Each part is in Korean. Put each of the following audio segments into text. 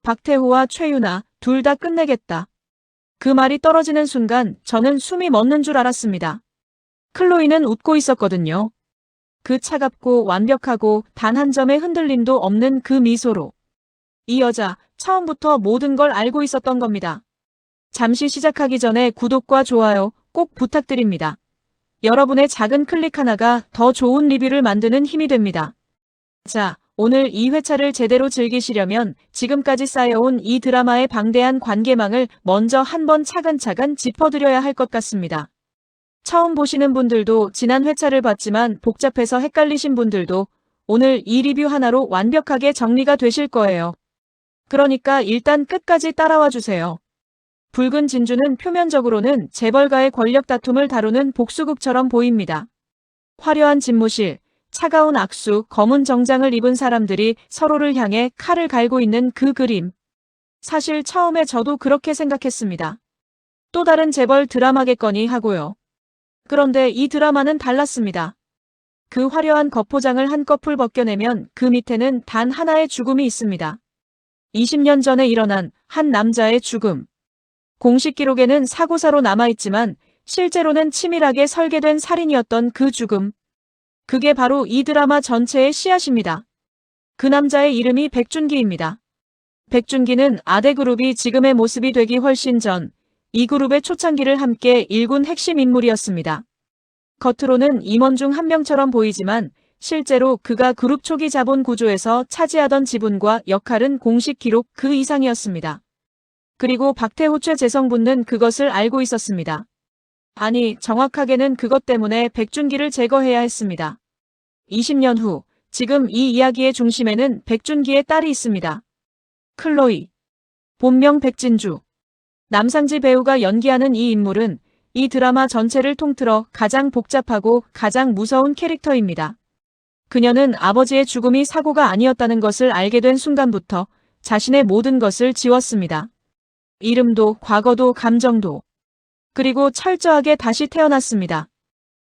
박태호와 최유나 둘 다 끝내겠다. 그 말이 떨어지는 순간 저는 숨이 멎는 줄 알았습니다. 클로이는 웃고 있었거든요. 그 차갑고 완벽하고 단 한 점의 흔들림도 없는 그 미소로. 이 여자 처음부터 모든 걸 알고 있었던 겁니다. 잠시 시작하기 전에 구독과 좋아요 꼭 부탁드립니다. 여러분의 작은 클릭 하나가 더 좋은 리뷰를 만드는 힘이 됩니다. 자, 오늘 이 회차를 제대로 즐기시려면 지금까지 쌓여온 이 드라마의 방대한 관계망을 먼저 한번 차근차근 짚어드려야 할 것 같습니다. 처음 보시는 분들도 지난 회차를 봤지만 복잡해서 헷갈리신 분들도 오늘 이 리뷰 하나로 완벽하게 정리가 되실 거예요. 그러니까 일단 끝까지 따라와 주세요. 붉은 진주는 표면적으로는 재벌가의 권력 다툼을 다루는 복수극처럼 보입니다. 화려한 집무실, 차가운 악수, 검은 정장을 입은 사람들이 서로를 향해 칼을 갈고 있는 그 그림. 사실 처음에 저도 그렇게 생각했습니다. 또 다른 재벌 드라마겠거니 하고요. 그런데 이 드라마는 달랐습니다. 그 화려한 겉포장을 한꺼풀 벗겨내면 그 밑에는 단 하나의 죽음이 있습니다. 20년 전에 일어난 한 남자의 죽음. 공식 기록에는 사고사로 남아있지만 실제로는 치밀하게 설계된 살인이었던 그 죽음. 그게 바로 이 드라마 전체의 씨앗입니다. 그 남자의 이름이 백준기입니다. 백준기는 아대그룹이 지금의 모습이 되기 훨씬 전 이 그룹의 초창기를 함께 일군 핵심 인물이었습니다. 겉으로는 임원 중 한 명처럼 보이지만 실제로 그가 그룹 초기 자본 구조에서 차지하던 지분과 역할은 공식 기록 그 이상이었습니다. 그리고 박태호 최재성분은 그것을 알고 있었습니다. 아니, 정확하게는 그것 때문에 백준기를 제거해야 했습니다. 20년 후, 지금 이 이야기의 중심에는 백준기의 딸이 있습니다. 클로이. 본명 백진주. 남상지 배우가 연기하는 이 인물은 이 드라마 전체를 통틀어 가장 복잡하고 가장 무서운 캐릭터입니다. 그녀는 아버지의 죽음이 사고가 아니었다는 것을 알게 된 순간부터 자신의 모든 것을 지웠습니다. 이름도 과거도 감정도. 그리고 철저하게 다시 태어났습니다.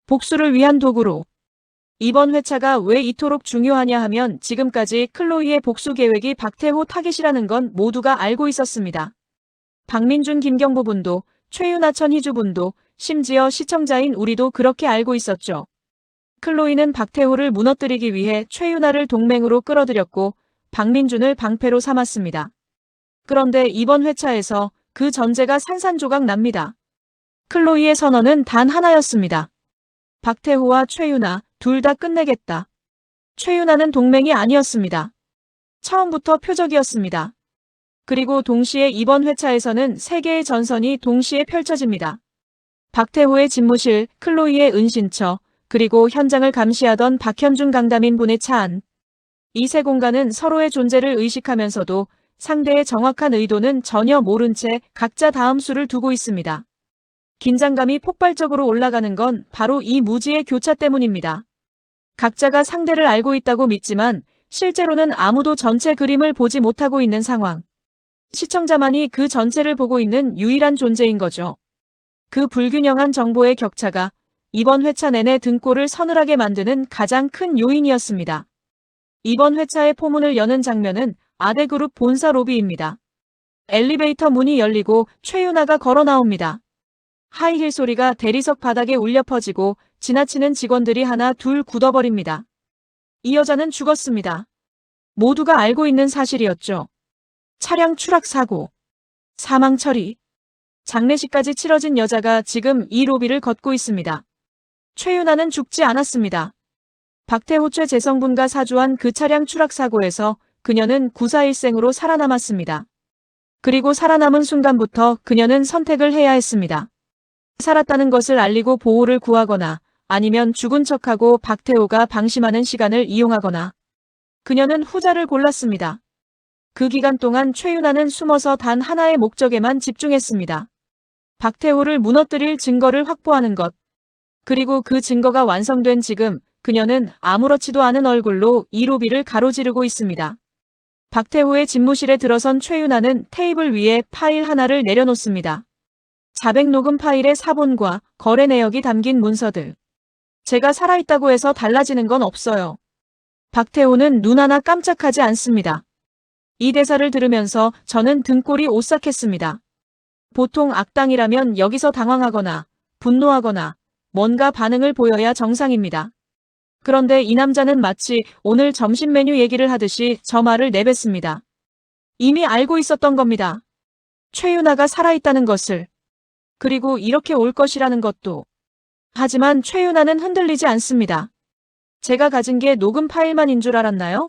복수를 위한 도구로. 이번 회차가 왜 이토록 중요하냐 하면 지금까지 클로이의 복수 계획이 박태호 타깃이라는 건 모두가 알고 있었습니다. 박민준 김경보 분도, 최유나 천희주 분도, 심지어 시청자인 우리도 그렇게 알고 있었죠. 클로이는 박태호를 무너뜨리기 위해 최유나를 동맹으로 끌어들였고 박민준을 방패로 삼았습니다. 그런데 이번 회차에서 그 전제가 산산조각 납니다. 클로이의 선언은 단 하나였습니다. 박태호와 최유나 둘 다 끝내겠다. 최유나는 동맹이 아니었습니다. 처음부터 표적이었습니다. 그리고 동시에 이번 회차에서는 세 개의 전선이 동시에 펼쳐집니다. 박태호의 집무실, 클로이의 은신처, 그리고 현장을 감시하던 박현준 강담인 분의 차 안. 이 세 공간은 서로의 존재를 의식하면서도 상대의 정확한 의도는 전혀 모른 채 각자 다음 수를 두고 있습니다. 긴장감이 폭발적으로 올라가는 건 바로 이 무지의 교차 때문입니다. 각자가 상대를 알고 있다고 믿지만 실제로는 아무도 전체 그림을 보지 못하고 있는 상황. 시청자만이 그 전체를 보고 있는 유일한 존재인 거죠. 그 불균형한 정보의 격차가 이번 회차 내내 등골을 서늘하게 만드는 가장 큰 요인이었습니다. 이번 회차의 포문을 여는 장면은 아대그룹 본사 로비입니다. 엘리베이터 문이 열리고 최유나가 걸어 나옵니다. 하이힐 소리가 대리석 바닥에 울려 퍼지고 지나치는 직원들이 하나 둘 굳어버립니다. 이 여자는 죽었습니다. 모두가 알고 있는 사실이었죠. 차량 추락 사고, 사망 처리, 장례식까지 치러진 여자가 지금 이 로비를 걷고 있습니다. 최유나는 죽지 않았습니다. 박태호 최재성분과 사주한 그 차량 추락 사고에서 그녀는 구사일생으로 살아남았습니다. 그리고 살아남은 순간부터 그녀는 선택을 해야 했습니다. 살았다는 것을 알리고 보호를 구하거나 아니면 죽은 척하고 박태호가 방심하는 시간을 이용하거나. 그녀는 후자를 골랐습니다. 그 기간 동안 최유나는 숨어서 단 하나의 목적에만 집중했습니다. 박태호를 무너뜨릴 증거를 확보하는 것. 그리고 그 증거가 완성된 지금 그녀는 아무렇지도 않은 얼굴로 이 로비를 가로지르고 있습니다. 박태호의 집무실에 들어선 최유나는 테이블 위에 파일 하나를 내려놓습니다. 자백 녹음 파일의 사본과 거래 내역이 담긴 문서들. 제가 살아있다고 해서 달라지는 건 없어요. 박태호는 눈 하나 깜짝하지 않습니다. 이 대사를 들으면서 저는 등골이 오싹했습니다. 보통 악당이라면 여기서 당황하거나 분노하거나 뭔가 반응을 보여야 정상입니다. 그런데 이 남자는 마치 오늘 점심 메뉴 얘기를 하듯이 저 말을 내뱉습니다. 이미 알고 있었던 겁니다. 최윤아가 살아있다는 것을. 그리고 이렇게 올 것이라는 것도. 하지만 최윤아는 흔들리지 않습니다. 제가 가진 게 녹음 파일만인 줄 알았나요?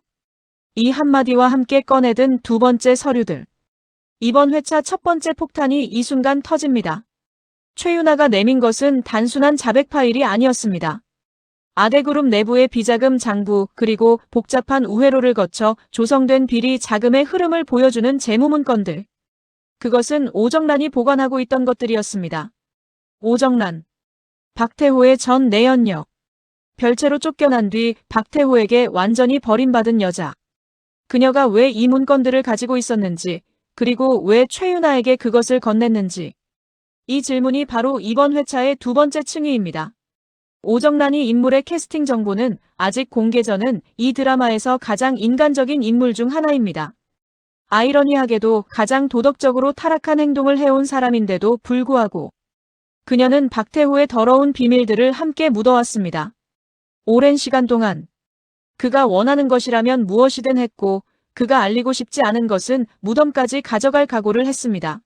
이 한마디와 함께 꺼내든 두 번째 서류들. 이번 회차 첫 번째 폭탄이 이 순간 터집니다. 최윤아가 내민 것은 단순한 자백 파일이 아니었습니다. 아대그룹 내부의 비자금 장부 그리고 복잡한 우회로를 거쳐 조성된 비리 자금의 흐름을 보여주는 재무문건들. 그것은 오정란이 보관하고 있던 것들이었습니다. 오정란. 박태호의 전 내연녀. 별채로 쫓겨난 뒤 박태호에게 완전히 버림받은 여자. 그녀가 왜 이 문건들을 가지고 있었는지, 그리고 왜 최윤아에게 그것을 건넸는지. 이 질문이 바로 이번 회차의 두 번째 층위입니다. 오정란이 인물의 캐스팅 정보는 아직 공개 전은 이 드라마에서 가장 인간적인 인물 중 하나입니다. 아이러니하게도 가장 도덕적으로 타락한 행동을 해온 사람인데도 불구하고 그녀는 박태호의 더러운 비밀들을 함께 묻어왔습니다. 오랜 시간 동안 그가 원하는 것이라면 무엇이든 했고 그가 알리고 싶지 않은 것은 무덤까지 가져갈 각오를 했습니다.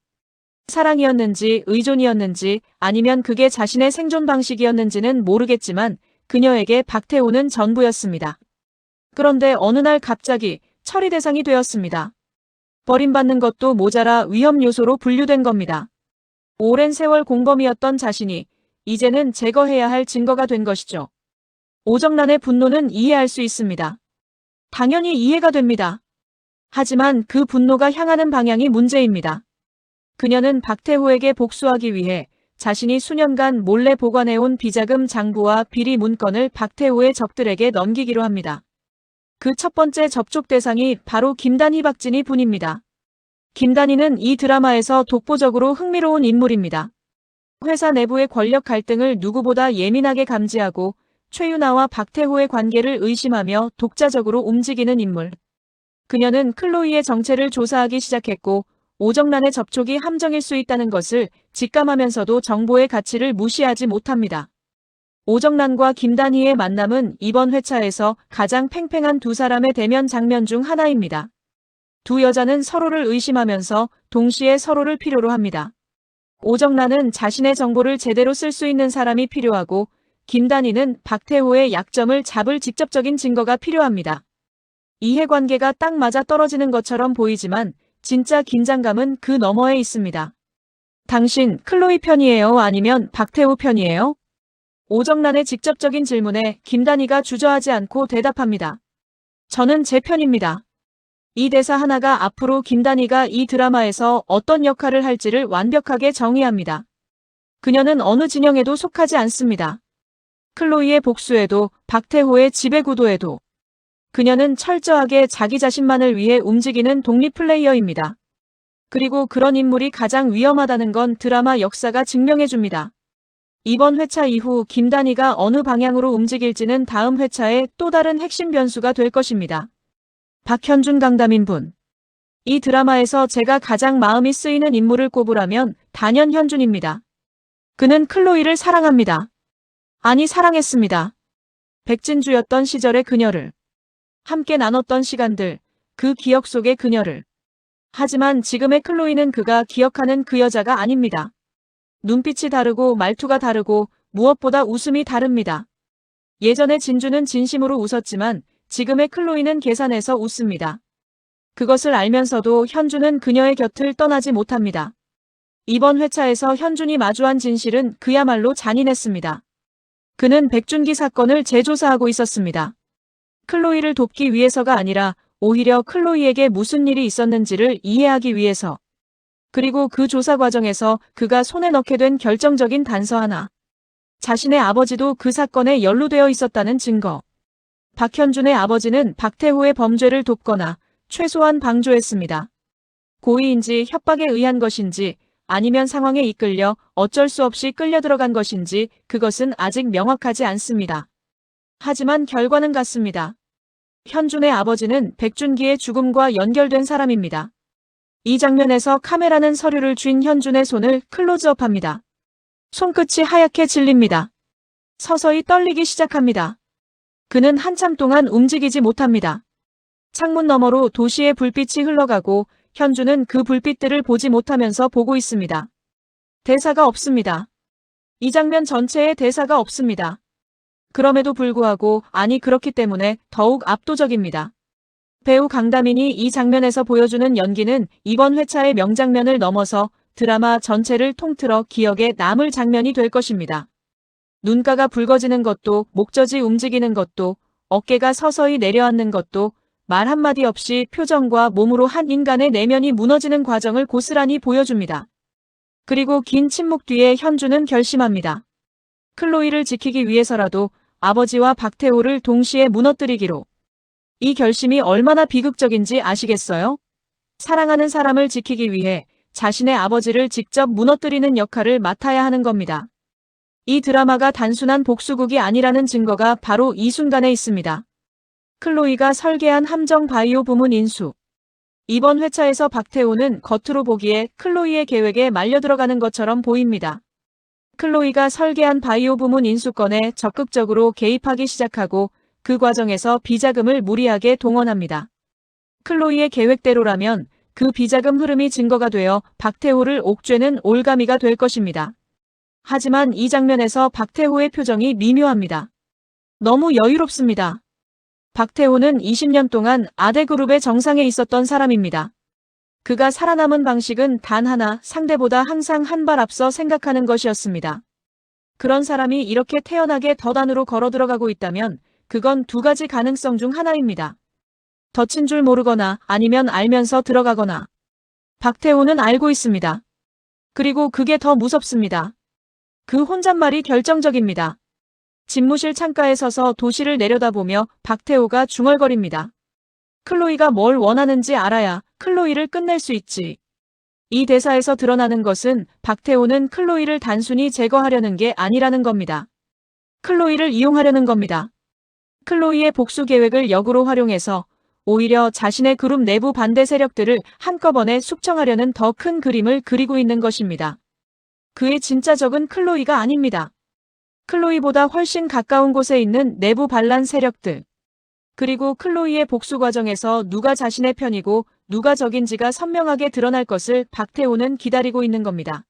사랑이었는지 의존이었는지 아니면 그게 자신의 생존 방식이었는지는 모르겠지만 그녀에게 박태호는 전부였습니다. 그런데 어느 날 갑자기 처리 대상이 되었습니다. 버림받는 것도 모자라 위험 요소로 분류된 겁니다. 오랜 세월 공범이었던 자신이 이제는 제거해야 할 증거가 된 것이죠. 오정란의 분노는 이해할 수 있습니다. 당연히 이해가 됩니다. 하지만 그 분노가 향하는 방향이 문제입니다. 그녀는 박태호에게 복수하기 위해 자신이 수년간 몰래 보관해온 비자금 장부와 비리 문건을 박태호의 적들에게 넘기기로 합니다. 그 첫 번째 접촉 대상이 바로 김단희 박진희 분입니다. 김단희는 이 드라마에서 독보적으로 흥미로운 인물입니다. 회사 내부의 권력 갈등을 누구보다 예민하게 감지하고 최윤아와 박태호의 관계를 의심하며 독자적으로 움직이는 인물. 그녀는 클로이의 정체를 조사하기 시작했고 오정란의 접촉이 함정일 수 있다는 것을 직감하면서도 정보의 가치를 무시하지 못합니다. 오정란과 김단희의 만남은 이번 회차에서 가장 팽팽한 두 사람의 대면 장면 중 하나입니다. 두 여자는 서로를 의심하면서 동시에 서로를 필요로 합니다. 오정란은 자신의 정보를 제대로 쓸 수 있는 사람이 필요하고 김단희는 박태호의 약점을 잡을 직접적인 증거가 필요합니다. 이해관계가 딱 맞아 떨어지는 것처럼 보이지만 진짜 긴장감은 그 너머에 있습니다. 당신 클로이 편이에요? 아니면 박태호 편이에요? 오정란의 직접적인 질문에 김단희가 주저하지 않고 대답합니다. 저는 제 편입니다. 이 대사 하나가 앞으로 김단희가 이 드라마에서 어떤 역할을 할지를 완벽하게 정의합니다. 그녀는 어느 진영에도 속하지 않습니다. 클로이의 복수에도 박태호의 지배구도에도 그녀는 철저하게 자기 자신만을 위해 움직이는 독립 플레이어입니다. 그리고 그런 인물이 가장 위험하다는 건 드라마 역사가 증명해줍니다. 이번 회차 이후 김단희가 어느 방향으로 움직일지는 다음 회차의 또 다른 핵심 변수가 될 것입니다. 박현준 강담인 분. 이 드라마에서 제가 가장 마음이 쓰이는 인물을 꼽으라면 단연 현준입니다. 그는 클로이를 사랑합니다. 아니 사랑했습니다. 백진주였던 시절의 그녀를. 함께 나눴던 시간들, 그 기억 속의 그녀를. 하지만 지금의 클로이는 그가 기억하는 그 여자가 아닙니다. 눈빛이 다르고 말투가 다르고 무엇보다 웃음이 다릅니다. 예전의 진주는 진심으로 웃었지만 지금의 클로이는 계산해서 웃습니다. 그것을 알면서도 현준은 그녀의 곁을 떠나지 못합니다. 이번 회차에서 현준이 마주한 진실은 그야말로 잔인했습니다. 그는 백준기 사건을 재조사하고 있었습니다. 클로이를 돕기 위해서가 아니라 오히려 클로이에게 무슨 일이 있었는지를 이해하기 위해서. 그리고 그 조사 과정에서 그가 손에 넣게 된 결정적인 단서 하나. 자신의 아버지도 그 사건에 연루되어 있었다는 증거. 박현준의 아버지는 박태호의 범죄를 돕거나 최소한 방조했습니다. 고의인지 협박에 의한 것인지 아니면 상황에 이끌려 어쩔 수 없이 끌려 들어간 것인지 그것은 아직 명확하지 않습니다. 하지만 결과는 같습니다. 현준의 아버지는 백준기의 죽음과 연결된 사람입니다. 이 장면에서 카메라는 서류를 쥔 현준의 손을 클로즈업합니다. 손끝이 하얗게 질립니다. 서서히 떨리기 시작합니다. 그는 한참 동안 움직이지 못합니다. 창문 너머로 도시의 불빛이 흘러가고 현준은 그 불빛들을 보지 못하면서 보고 있습니다. 대사가 없습니다. 이 장면 전체에 대사가 없습니다. 그럼에도 불구하고, 아니 그렇기 때문에 더욱 압도적입니다. 배우 강다민이 이 장면에서 보여주는 연기는 이번 회차의 명장면을 넘어서 드라마 전체를 통틀어 기억에 남을 장면이 될 것입니다. 눈가가 붉어지는 것도, 목젖이 움직이는 것도, 어깨가 서서히 내려앉는 것도, 말 한마디 없이 표정과 몸으로 한 인간의 내면이 무너지는 과정을 고스란히 보여줍니다. 그리고 긴 침묵 뒤에 현준은 결심합니다. 클로이를 지키기 위해서라도 아버지와 박태호를 동시에 무너뜨리기로. 이 결심이 얼마나 비극적인지 아시겠어요? 사랑하는 사람을 지키기 위해 자신의 아버지를 직접 무너뜨리는 역할을 맡아야 하는 겁니다. 이 드라마가 단순한 복수극이 아니라는 증거가 바로 이 순간에 있습니다. 클로이가 설계한 함정 바이오 부문 인수. 이번 회차에서 박태호는 겉으로 보기에 클로이의 계획에 말려들어가는 것처럼 보입니다. 클로이가 설계한 바이오 부문 인수건에 적극적으로 개입하기 시작하고 그 과정에서 비자금을 무리하게 동원합니다. 클로이의 계획대로라면 그 비자금 흐름이 증거가 되어 박태호를 옥죄는 올가미가 될 것입니다. 하지만 이 장면에서 박태호의 표정이 미묘합니다. 너무 여유롭습니다. 박태호는 20년 동안 아대그룹의 정상에 있었던 사람입니다. 그가 살아남은 방식은 단 하나, 상대보다 항상 한 발 앞서 생각하는 것이었습니다. 그런 사람이 이렇게 태연하게 덫안으로 걸어 들어가고 있다면 그건 두 가지 가능성 중 하나입니다. 덫인 줄 모르거나 아니면 알면서 들어가거나. 박태호는 알고 있습니다. 그리고 그게 더 무섭습니다. 그 혼잣말이 결정적입니다. 집무실 창가에 서서 도시를 내려다보며 박태호가 중얼거립니다. 클로이가 뭘 원하는지 알아야 클로이를 끝낼 수 있지. 이 대사에서 드러나는 것은 박태호는 클로이를 단순히 제거하려는 게 아니라는 겁니다. 클로이를 이용하려는 겁니다. 클로이의 복수 계획을 역으로 활용해서 오히려 자신의 그룹 내부 반대 세력들을 한꺼번에 숙청하려는 더 큰 그림을 그리고 있는 것입니다. 그의 진짜 적은 클로이가 아닙니다. 클로이보다 훨씬 가까운 곳에 있는 내부 반란 세력들. 그리고 클로이의 복수 과정에서 누가 자신의 편이고 누가 적인지가 선명하게 드러날 것을 박태호는 기다리고 있는 겁니다.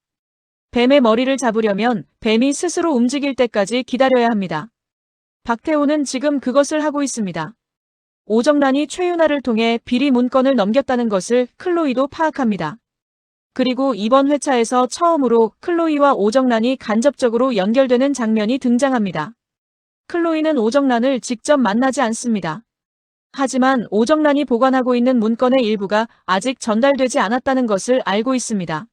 뱀의 머리를 잡으려면 뱀이 스스로 움직일 때까지 기다려야 합니다. 박태호는 지금 그것을 하고 있습니다. 오정란이 최윤아를 통해 비리 문건을 넘겼다는 것을 클로이도 파악합니다. 그리고 이번 회차에서 처음으로 클로이와 오정란이 간접적으로 연결되는 장면이 등장합니다. 클로이는 오정란을 직접 만나지 않습니다. 하지만 오정란이 보관하고 있는 문건의 일부가 아직 전달되지 않았다는 것을 알고 있습니다.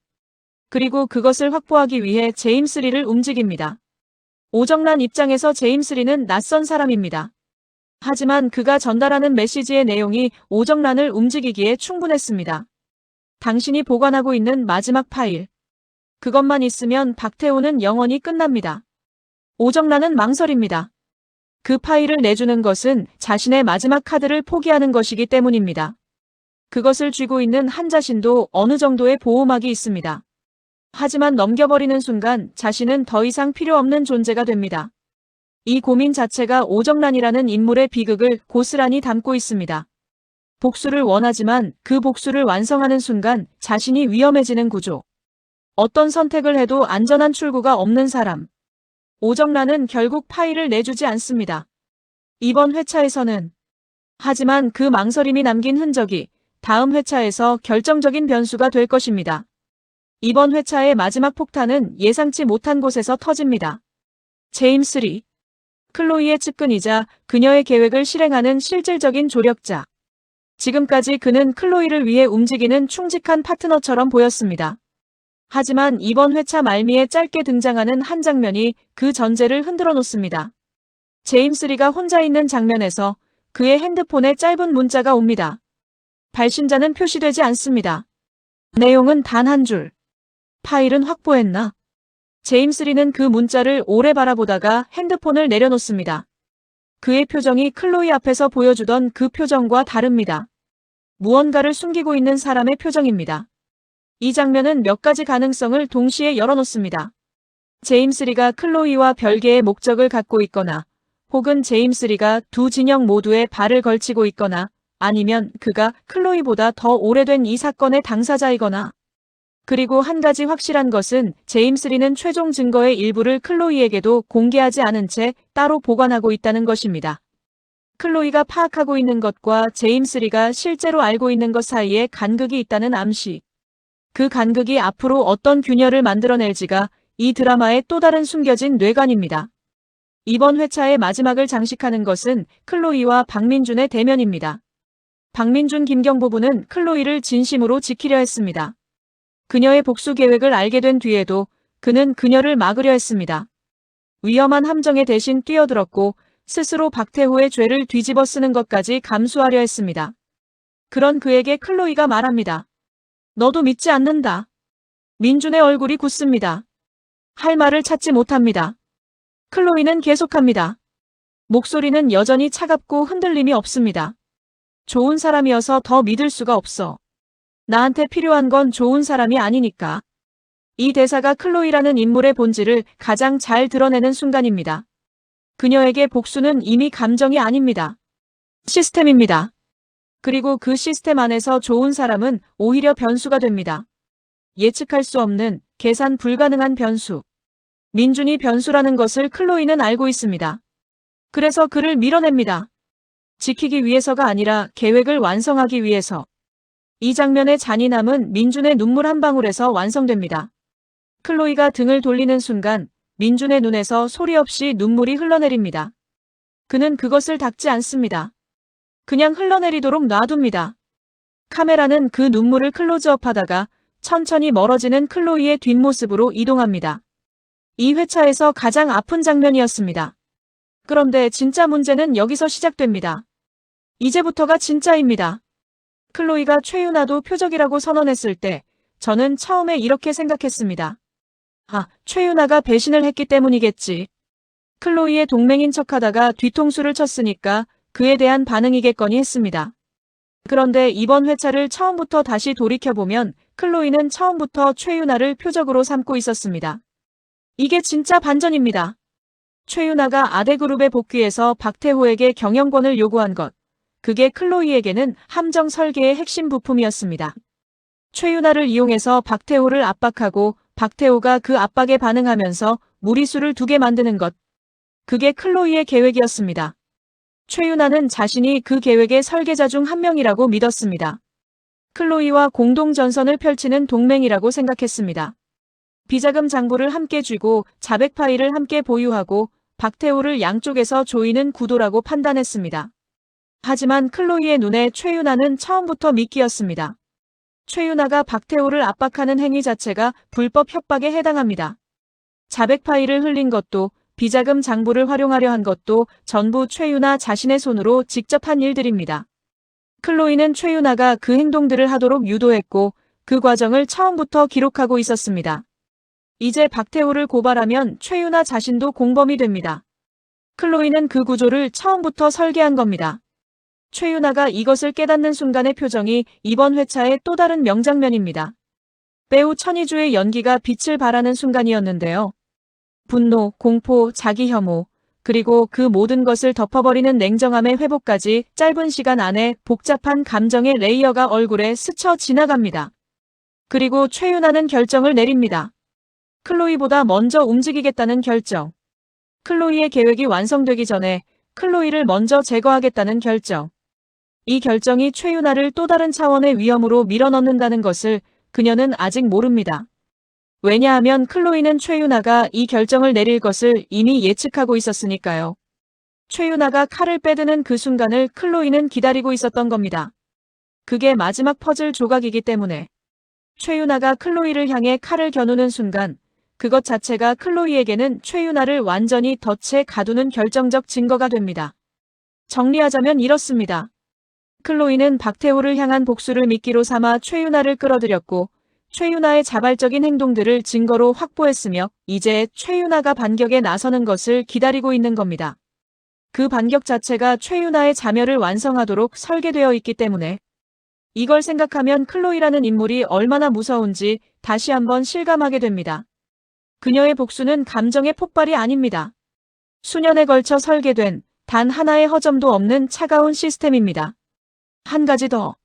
그리고 그것을 확보하기 위해 제임스 리를 움직입니다. 오정란 입장에서 제임스 리는 낯선 사람입니다. 하지만 그가 전달하는 메시지의 내용이 오정란을 움직이기에 충분했습니다. 당신이 보관하고 있는 마지막 파일. 그것만 있으면 박태호는 영원히 끝납니다. 오정란은 망설입니다. 그 파일을 내주는 것은 자신의 마지막 카드를 포기하는 것이기 때문입니다. 그것을 쥐고 있는 한 자신도 어느 정도의 보호막이 있습니다. 하지만 넘겨버리는 순간 자신은 더 이상 필요 없는 존재가 됩니다. 이 고민 자체가 오정란이라는 인물의 비극을 고스란히 담고 있습니다. 복수를 원하지만 그 복수를 완성하는 순간 자신이 위험해지는 구조. 어떤 선택을 해도 안전한 출구가 없는 사람. 오정란은 결국 파일을 내주지 않습니다. 이번 회차에서는. 하지만 그 망설임이 남긴 흔적이 다음 회차에서 결정적인 변수가 될 것입니다. 이번 회차의 마지막 폭탄은 예상치 못한 곳에서 터집니다. 제임스 리. 클로이의 측근이자 그녀의 계획을 실행하는 실질적인 조력자. 지금까지 그는 클로이를 위해 움직이는 충직한 파트너처럼 보였습니다. 하지만 이번 회차 말미에 짧게 등장하는 한 장면이 그 전제를 흔들어 놓습니다. 제임스 리가 혼자 있는 장면에서 그의 핸드폰에 짧은 문자가 옵니다. 발신자는 표시되지 않습니다. 내용은 단 한 줄. 파일은 확보했나? 제임스 리는 그 문자를 오래 바라보다가 핸드폰을 내려놓습니다. 그의 표정이 클로이 앞에서 보여주던 그 표정과 다릅니다. 무언가를 숨기고 있는 사람의 표정입니다. 이 장면은 몇 가지 가능성을 동시에 열어놓습니다. 제임스 리가 클로이와 별개의 목적을 갖고 있거나, 혹은 제임스 리가 두 진영 모두에 발을 걸치고 있거나, 아니면 그가 클로이보다 더 오래된 이 사건의 당사자이거나, 그리고 한 가지 확실한 것은 제임스 리는 최종 증거의 일부를 클로이에게도 공개하지 않은 채 따로 보관하고 있다는 것입니다. 클로이가 파악하고 있는 것과 제임스 리가 실제로 알고 있는 것 사이에 간극이 있다는 암시. 그 간극이 앞으로 어떤 균열을 만들어낼지가 이 드라마의 또 다른 숨겨진 뇌관입니다. 이번 회차의 마지막을 장식하는 것은 클로이와 박민준의 대면입니다. 박민준 김경 부부는 클로이를 진심으로 지키려 했습니다. 그녀의 복수 계획을 알게 된 뒤에도 그는 그녀를 막으려 했습니다. 위험한 함정에 대신 뛰어들었고 스스로 박태호의 죄를 뒤집어 쓰는 것까지 감수하려 했습니다. 그런 그에게 클로이가 말합니다. 너도 믿지 않는다. 민준의 얼굴이 굳습니다. 할 말을 찾지 못합니다. 클로이는 계속합니다. 목소리는 여전히 차갑고 흔들림이 없습니다. 좋은 사람이어서 더 믿을 수가 없어. 나한테 필요한 건 좋은 사람이 아니니까. 이 대사가 클로이라는 인물의 본질을 가장 잘 드러내는 순간입니다. 그녀에게 복수는 이미 감정이 아닙니다. 시스템입니다. 그리고 그 시스템 안에서 좋은 사람은 오히려 변수가 됩니다. 예측할 수 없는, 계산 불가능한 변수. 민준이 변수라는 것을 클로이는 알고 있습니다. 그래서 그를 밀어냅니다. 지키기 위해서가 아니라 계획을 완성하기 위해서. 이 장면의 잔인함은 민준의 눈물 한 방울에서 완성됩니다. 클로이가 등을 돌리는 순간 민준의 눈에서 소리 없이 눈물이 흘러내립니다. 그는 그것을 닦지 않습니다. 그냥 흘러내리도록 놔둡니다. 카메라는 그 눈물을 클로즈업하다가 천천히 멀어지는 클로이의 뒷모습으로 이동합니다. 이 회차에서 가장 아픈 장면이었습니다. 그런데 진짜 문제는 여기서 시작됩니다. 이제부터가 진짜입니다. 클로이가 최유나도 표적이라고 선언했을 때 저는 처음에 이렇게 생각했습니다. 아, 최유나가 배신을 했기 때문이겠지. 클로이의 동맹인 척하다가 뒤통수를 쳤으니까 그에 대한 반응이겠거니 했습니다. 그런데 이번 회차를 처음부터 다시 돌이켜보면 클로이는 처음부터 최유나를 표적으로 삼고 있었습니다. 이게 진짜 반전입니다. 최유나가 아대그룹에 복귀해서 박태호에게 경영권을 요구한 것. 그게 클로이에게는 함정 설계의 핵심 부품이었습니다. 최유나를 이용해서 박태호를 압박하고 박태호가 그 압박에 반응하면서 무리수를 두게 만드는 것. 그게 클로이의 계획이었습니다. 최유나는 자신이 그 계획의 설계자 중 한 명이라고 믿었습니다. 클로이와 공동 전선을 펼치는 동맹이라고 생각했습니다. 비자금 장부를 함께 쥐고 자백 파일을 함께 보유하고 박태호를 양쪽에서 조이는 구도라고 판단했습니다. 하지만 클로이의 눈에 최유나는 처음부터 미끼였습니다. 최유나가 박태호를 압박하는 행위 자체가 불법 협박에 해당합니다. 자백 파일을 흘린 것도 비자금 장부를 활용하려 한 것도 전부 최유나 자신의 손으로 직접 한 일들입니다. 클로이는 최유나가 그 행동들을 하도록 유도했고 그 과정을 처음부터 기록하고 있었습니다. 이제 박태호를 고발하면 최유나 자신도 공범이 됩니다. 클로이는 그 구조를 처음부터 설계한 겁니다. 최유나가 이것을 깨닫는 순간의 표정이 이번 회차의 또 다른 명장면입니다. 배우 천이주의 연기가 빛을 발하는 순간이었는데요. 분노, 공포, 자기 혐오, 그리고 그 모든 것을 덮어버리는 냉정함의 회복까지 짧은 시간 안에 복잡한 감정의 레이어가 얼굴에 스쳐 지나갑니다. 그리고 최유나는 결정을 내립니다. 클로이보다 먼저 움직이겠다는 결정. 클로이의 계획이 완성되기 전에 클로이를 먼저 제거하겠다는 결정. 이 결정이 최유나를 또 다른 차원의 위험으로 밀어넣는다는 것을 그녀는 아직 모릅니다. 왜냐하면 클로이는 최유나가 이 결정을 내릴 것을 이미 예측하고 있었으니까요. 최유나가 칼을 빼드는 그 순간을 클로이는 기다리고 있었던 겁니다. 그게 마지막 퍼즐 조각이기 때문에. 최유나가 클로이를 향해 칼을 겨누는 순간 그것 자체가 클로이에게는 최유나를 완전히 덫에 가두는 결정적 증거가 됩니다. 정리하자면 이렇습니다. 클로이는 박태호를 향한 복수를 미끼로 삼아 최유나를 끌어들였고 최유나의 자발적인 행동들을 증거로 확보했으며 이제 최유나가 반격에 나서는 것을 기다리고 있는 겁니다. 그 반격 자체가 최유나의 자멸을 완성하도록 설계되어 있기 때문에 이걸 생각하면 클로이라는 인물이 얼마나 무서운지 다시 한번 실감하게 됩니다. 그녀의 복수는 감정의 폭발이 아닙니다. 수년에 걸쳐 설계된 단 하나의 허점도 없는 차가운 시스템입니다. 한 가지 더.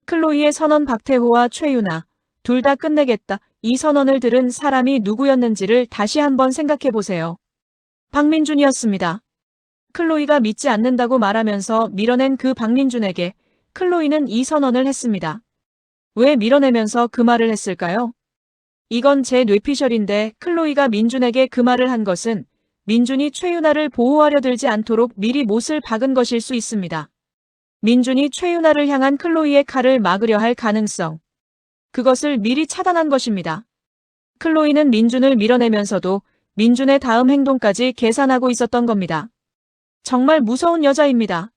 클로이의 선언 박태호와 최유나 둘 다 끝내겠다. 이 선언을 들은 사람이 누구였는지를 다시 한번 생각해 보세요. 박민준이었습니다. 클로이가 믿지 않는다고 말하면서 밀어낸 그 박민준에게 클로이는 이 선언을 했습니다. 왜 밀어내면서 그 말을 했을까요? 이건 제 뇌피셜인데 클로이가 민준에게 그 말을 한 것은 민준이 최유나를 보호하려 들지 않도록 미리 못을 박은 것일 수 있습니다. 민준이 최유나를 향한 클로이의 칼을 막으려 할 가능성. 그것을 미리 차단한 것입니다. 클로이는 민준을 밀어내면서도 민준의 다음 행동까지 계산하고 있었던 겁니다. 정말 무서운 여자입니다.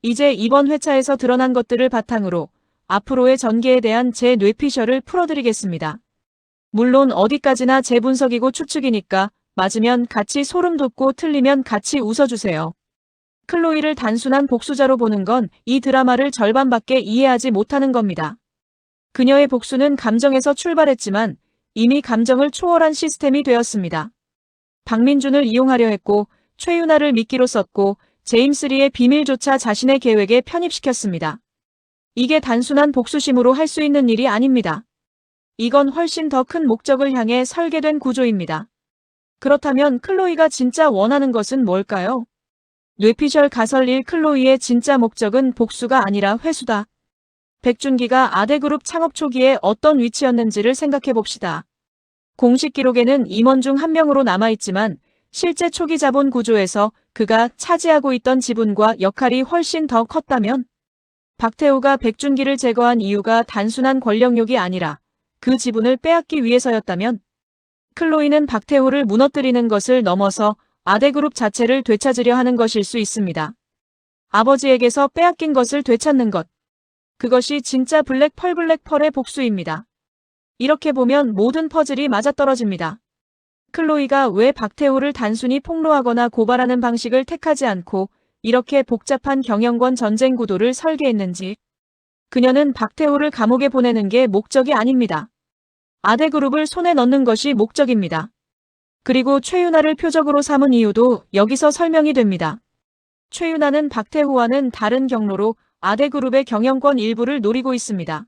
이제 이번 회차에서 드러난 것들을 바탕으로 앞으로의 전개에 대한 제 뇌피셜을 풀어드리겠습니다. 물론 어디까지나 제 분석이고 추측이니까 맞으면 같이 소름 돋고 틀리면 같이 웃어주세요. 클로이를 단순한 복수자로 보는 건 이 드라마를 절반밖에 이해하지 못하는 겁니다. 그녀의 복수는 감정에서 출발했지만 이미 감정을 초월한 시스템이 되었습니다. 박민준을 이용하려 했고 최유나를 미끼로 썼고 제임스 리의 비밀조차 자신의 계획에 편입시켰습니다. 이게 단순한 복수심으로 할 수 있는 일이 아닙니다. 이건 훨씬 더 큰 목적을 향해 설계된 구조입니다. 그렇다면 클로이가 진짜 원하는 것은 뭘까요? 뇌피셜 가설 1 클로이의 진짜 목적은 복수가 아니라 회수다. 백준기가 아대그룹 창업 초기에 어떤 위치였는지를 생각해 봅시다. 공식 기록에는 임원 중 한 명으로 남아있지만 실제 초기 자본 구조에서 그가 차지하고 있던 지분과 역할이 훨씬 더 컸다면 박태호가 백준기를 제거한 이유가 단순한 권력욕이 아니라 그 지분을 빼앗기 위해서였다면 클로이는 박태호를 무너뜨리는 것을 넘어서 아대그룹 자체를 되찾으려 하는 것일 수 있습니다. 아버지에게서 빼앗긴 것을 되찾는 것. 그것이 진짜 블랙펄의 복수입니다. 이렇게 보면 모든 퍼즐이 맞아떨어집니다. 클로이가 왜 박태호를 단순히 폭로하거나 고발하는 방식을 택하지 않고 이렇게 복잡한 경영권 전쟁 구도를 설계했는지. 그녀는 박태호를 감옥에 보내는 게 목적이 아닙니다. 아대그룹을 손에 넣는 것이 목적입니다. 그리고 최유나를 표적으로 삼은 이유도 여기서 설명이 됩니다. 최유나는 박태호와는 다른 경로로 아대그룹의 경영권 일부를 노리고 있습니다.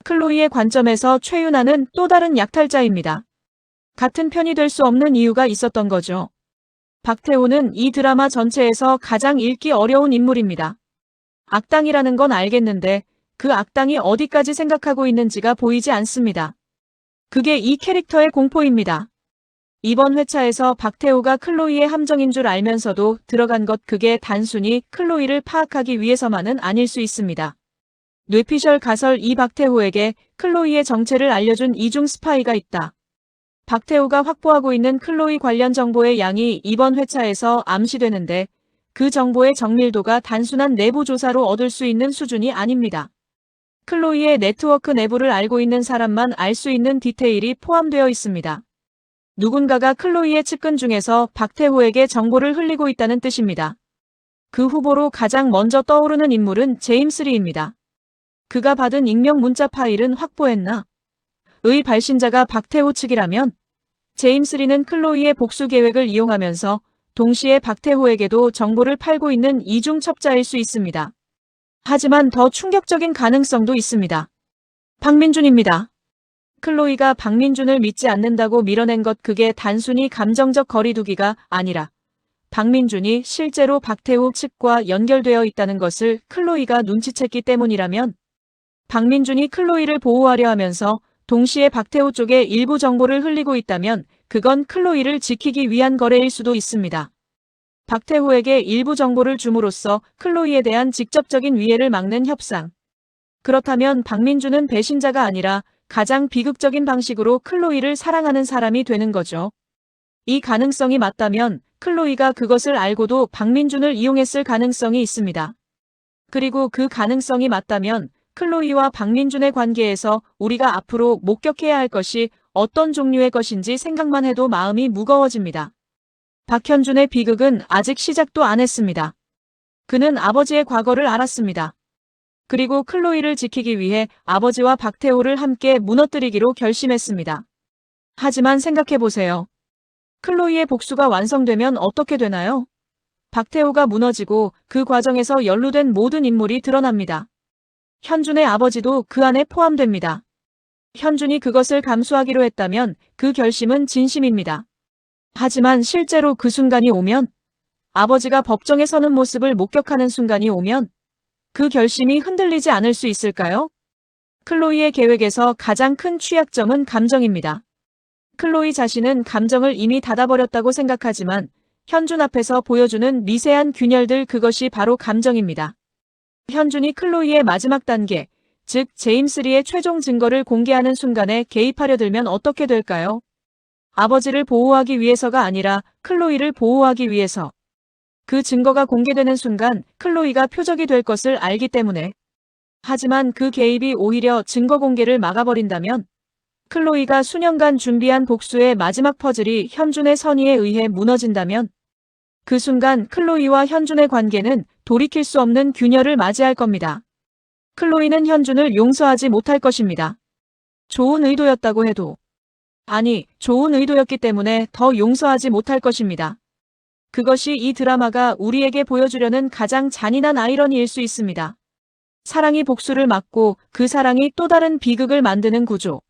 클로이의 관점에서 최유나는 또 다른 약탈자입니다. 같은 편이 될 수 없는 이유가 있었던 거죠. 박태호는 이 드라마 전체에서 가장 읽기 어려운 인물입니다. 악당이라는 건 알겠는데 그 악당이 어디까지 생각하고 있는지가 보이지 않습니다. 그게 이 캐릭터의 공포입니다. 이번 회차에서 박태호가 클로이의 함정인 줄 알면서도 들어간 것 그게 단순히 클로이를 파악하기 위해서만은 아닐 수 있습니다. 뇌피셜 가설 2 박태호에게 클로이의 정체를 알려준 이중 스파이가 있다. 박태호가 확보하고 있는 클로이 관련 정보의 양이 이번 회차에서 암시되는데 그 정보의 정밀도가 단순한 내부 조사로 얻을 수 있는 수준이 아닙니다. 클로이의 네트워크 내부를 알고 있는 사람만 알 수 있는 디테일이 포함되어 있습니다. 누군가가 클로이의 측근 중에서 박태호에게 정보를 흘리고 있다는 뜻입니다. 그 후보로 가장 먼저 떠오르는 인물은 제임스 리입니다. 그가 받은 익명 문자 파일은 확보했나? 의 발신자가 박태호 측이라면 제임스 리는 클로이의 복수 계획을 이용하면서 동시에 박태호에게도 정보를 팔고 있는 이중 첩자일 수 있습니다. 하지만 더 충격적인 가능성도 있습니다. 박민준입니다. 클로이가 박민준을 믿지 않는다고 밀어낸 것 그게 단순히 감정적 거리두기가 아니라 박민준이 실제로 박태호 측과 연결되어 있다는 것을 클로이가 눈치챘기 때문이라면 박민준이 클로이를 보호하려 하면서 동시에 박태호 쪽에 일부 정보를 흘리고 있다면 그건 클로이를 지키기 위한 거래일 수도 있습니다. 박태호에게 일부 정보를 줌으로써 클로이에 대한 직접적인 위해를 막는 협상. 그렇다면 박민준은 배신자가 아니라 가장 비극적인 방식으로 클로이를 사랑하는 사람이 되는 거죠. 이 가능성이 맞다면 클로이가 그것을 알고도 박민준을 이용했을 가능성이 있습니다. 그리고 그 가능성이 맞다면 클로이와 박민준의 관계에서 우리가 앞으로 목격해야 할 것이 어떤 종류의 것인지 생각만 해도 마음이 무거워집니다. 박현준의 비극은 아직 시작도 안 했습니다. 그는 아버지의 과거를 알았습니다. 그리고 클로이를 지키기 위해 아버지와 박태호를 함께 무너뜨리기로 결심했습니다. 하지만 생각해보세요. 클로이의 복수가 완성되면 어떻게 되나요? 박태호가 무너지고 그 과정에서 연루된 모든 인물이 드러납니다. 현준의 아버지도 그 안에 포함됩니다. 현준이 그것을 감수하기로 했다면 그 결심은 진심입니다. 하지만 실제로 그 순간이 오면, 아버지가 법정에 서는 모습을 목격하는 순간이 오면 그 결심이 흔들리지 않을 수 있을까요? 클로이의 계획에서 가장 큰 취약점은 감정입니다. 클로이 자신은 감정을 이미 닫아버렸다고 생각하지만 현준 앞에서 보여주는 미세한 균열들, 그것이 바로 감정입니다. 현준이 클로이의 마지막 단계, 즉 제임스 리의 최종 증거를 공개하는 순간에 개입하려 들면 어떻게 될까요? 아버지를 보호하기 위해서가 아니라 클로이를 보호하기 위해서. 그 증거가 공개되는 순간 클로이가 표적이 될 것을 알기 때문에. 하지만 그 개입이 오히려 증거 공개를 막아버린다면 클로이가 수년간 준비한 복수의 마지막 퍼즐이 현준의 선의에 의해 무너진다면 그 순간 클로이와 현준의 관계는 돌이킬 수 없는 균열을 맞이할 겁니다. 클로이는 현준을 용서하지 못할 것입니다. 좋은 의도였다고 해도. 아니, 좋은 의도였기 때문에 더 용서하지 못할 것입니다. 그것이 이 드라마가 우리에게 보여주려는 가장 잔인한 아이러니일 수 있습니다. 사랑이 복수를 막고 그 사랑이 또 다른 비극을 만드는 구조.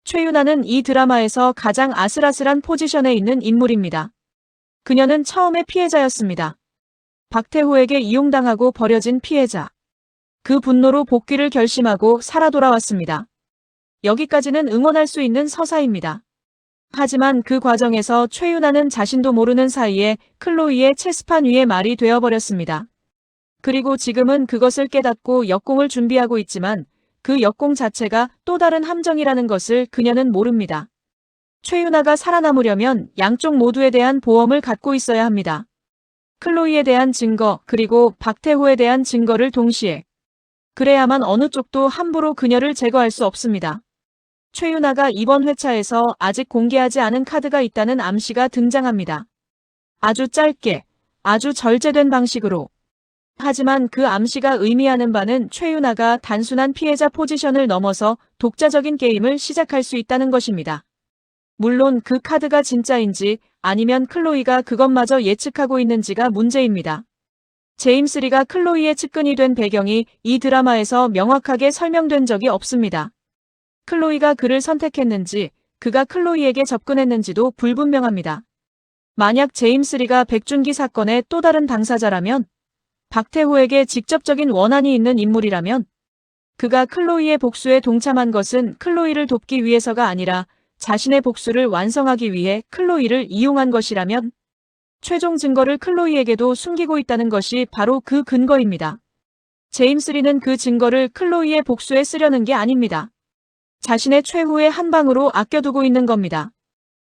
최유나는 이 드라마에서 가장 아슬아슬한 포지션에 있는 인물입니다. 그녀는 처음에 피해자였습니다. 박태호에게 이용당하고 버려진 피해자. 그 분노로 복귀를 결심하고 살아 돌아왔습니다. 여기까지는 응원할 수 있는 서사입니다. 하지만 그 과정에서 최유나는 자신도 모르는 사이에 클로이의 체스판 위에 말이 되어버렸습니다. 그리고 지금은 그것을 깨닫고 역공을 준비하고 있지만 그 역공 자체가 또 다른 함정이라는 것을 그녀는 모릅니다. 최유나가 살아남으려면 양쪽 모두에 대한 보험을 갖고 있어야 합니다. 클로이에 대한 증거, 그리고 박태호에 대한 증거를 동시에. 그래야만 어느 쪽도 함부로 그녀를 제거할 수 없습니다. 최유나가 이번 회차에서 아직 공개하지 않은 카드가 있다는 암시가 등장합니다. 아주 짧게, 아주 절제된 방식으로. 하지만 그 암시가 의미하는 바는 최유나가 단순한 피해자 포지션을 넘어서 독자적인 게임을 시작할 수 있다는 것입니다. 물론 그 카드가 진짜인지 아니면 클로이가 그것마저 예측하고 있는지가 문제입니다. 제임스 리가 클로이의 측근이 된 배경이 이 드라마에서 명확하게 설명된 적이 없습니다. 클로이가 그를 선택했는지, 그가 클로이에게 접근했는지도 불분명합니다. 만약 제임스 리가 백준기 사건의 또 다른 당사자라면, 박태호에게 직접적인 원한이 있는 인물이라면, 그가 클로이의 복수에 동참한 것은 클로이를 돕기 위해서가 아니라 자신의 복수를 완성하기 위해 클로이를 이용한 것이라면, 최종 증거를 클로이에게도 숨기고 있다는 것이 바로 그 근거입니다. 제임스 리는 그 증거를 클로이의 복수에 쓰려는 게 아닙니다. 자신의 최후의 한 방으로 아껴두고 있는 겁니다.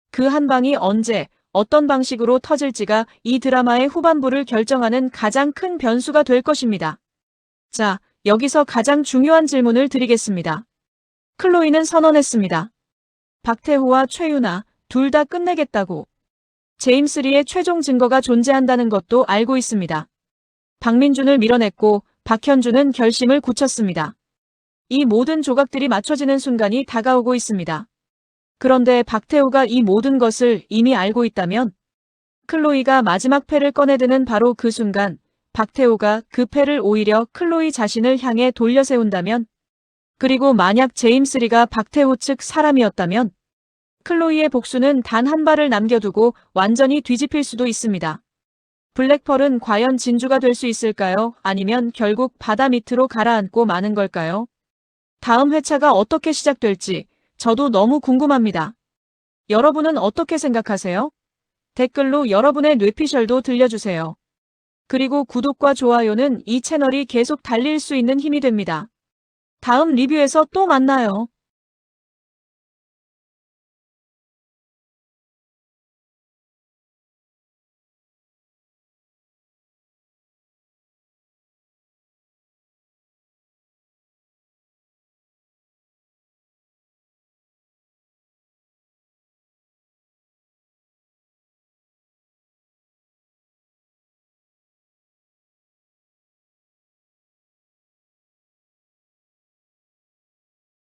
그 한 방이 언제, 어떤 방식으로 터질지가 이 드라마의 후반부를 결정하는 가장 큰 변수가 될 것입니다. 자, 여기서 가장 중요한 질문을 드리겠습니다. 클로이는 선언했습니다. 박태호와 최유나 둘 다 끝내겠다고. 제임스 리의 최종 증거가 존재한다는 것도 알고 있습니다. 박민준을 밀어냈고 박현준은 결심을 굳혔습니다. 이 모든 조각들이 맞춰지는 순간이 다가오고 있습니다. 그런데 박태호가 이 모든 것을 이미 알고 있다면 클로이가 마지막 패를 꺼내드는 바로 그 순간 박태호가 그 패를 오히려 클로이 자신을 향해 돌려세운다면, 그리고 만약 제임스 리가 박태호 측 사람이었다면 클로이의 복수는 단 한 발을 남겨두고 완전히 뒤집힐 수도 있습니다. 블랙펄은 과연 진주가 될 수 있을까요? 아니면 결국 바다 밑으로 가라앉고 마는 걸까요? 다음 회차가 어떻게 시작될지 저도 너무 궁금합니다. 여러분은 어떻게 생각하세요? 댓글로 여러분의 뇌피셜도 들려주세요. 그리고 구독과 좋아요는 이 채널이 계속 달릴 수 있는 힘이 됩니다. 다음 리뷰에서 또 만나요.